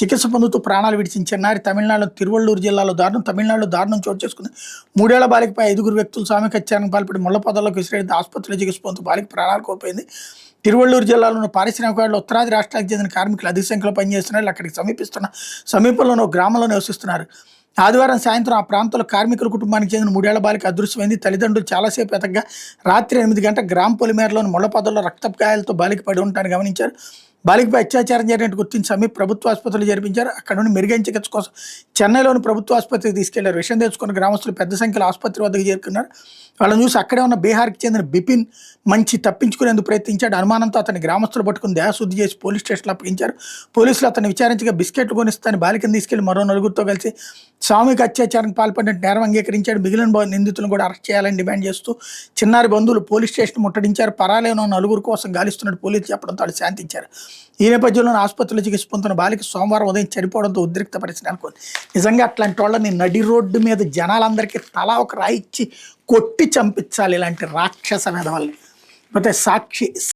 చికిత్స పొందుతూ ప్రాణాలు విడిచిన చిన్నారి తమిళనాడు తిరువళ్ళూరు జిల్లాలో తమిళనాడులో దారుణం చోటు చేసుకుంది. 3 ఏళ్ల బాలికపై 5 వ్యక్తులు సామూహిక హత్యానికి పాల్పడి ముళ్ల పొదల్లోకి విసిరేది ఆసుపత్రిలో చికిత్స పొందుతూ బాలిక ప్రాణాలు కోల్పోయింది. తిరువళ్ళూరు జిల్లాలోని పారిశ్రామికవాడలో ఉత్తరాది రాష్ట్రాలకు చెందిన కార్మికులు అధిక సంఖ్యలో పనిచేస్తున్నారు. అక్కడికి సమీపంలోని గ్రామంలో నివసిస్తున్నారు. ఆదివారం సాయంత్రం ఆ ప్రాంతంలో కార్మికుల కుటుంబానికి చెందిన 3 ఏళ్ల బాలిక అదృశ్యమైంది. తల్లిదండ్రులు చాలాసేపు ఎతకగా రాత్రి 8 గంటల గ్రామ పొలిమేరలోని ముళ్ల పొదల్లో రక్తపు గాయాలతో బాలిక పడి ఉంటారని గమనించారు. బాలికపై అత్యాచారం జరిగినట్టు గుర్తించి సమీప ప్రభుత్వ ఆసుపత్రిలో జరిపించారు. అక్కడ నుండి మెరుగైన చికిత్స కోసం చెన్నైలోని ప్రభుత్వ ఆసుపత్రికి తీసుకెళ్లారు. విషయం తెలుసుకున్న గ్రామస్తులు పెద్ద సంఖ్యలో ఆసుపత్రి వద్దకు చేరుకున్నారు. వాళ్ళని చూసి అక్కడే ఉన్న బీహార్కి చెందిన బిపిన్ మంచి తప్పించుకునేందుకు ప్రయత్నించాడు. అనుమానంతో అతని గ్రామస్తులు పట్టుకుని దేహశుద్ధి చేసి పోలీస్ స్టేషన్లో అప్పగించారు. పోలీసులు అతన్ని విచారించగా బిస్కెట్లు కొనిస్తాను బాలికను తీసుకెళ్లి మరో నలుగురితో కలిసి సామూహిక అత్యాచారానికి పాల్పడిన నేరం అంగీకరించాడు. మిగిలిన నిందితులను కూడా అరెస్ట్ చేయాలని డిమాండ్ చేస్తూ చిన్నారి బంధువులు పోలీస్ స్టేషన్ ముట్టడించారు. పరాలేనో నలుగురు కోసం గాలిస్తున్నట్టు పోలీసులు చెప్పడంతో వాళ్ళు శాంతించారు. ఈ నేపథ్యంలో ఆసుపత్రిలో చికిత్స పొందుతున్న బాలిక సోమవారం ఉదయం చనిపోవడంతో ఉద్రిక్త పరిస్థితి అనుకుంది. నిజంగా అట్లాంటి వాళ్ళని నడి రోడ్డు మీద జనాలందరికీ తలా ఒక రాయిచ్చి కొట్టి చంపించాలి ఇలాంటి రాక్షస వెధవల్ని. అయితే సాక్షి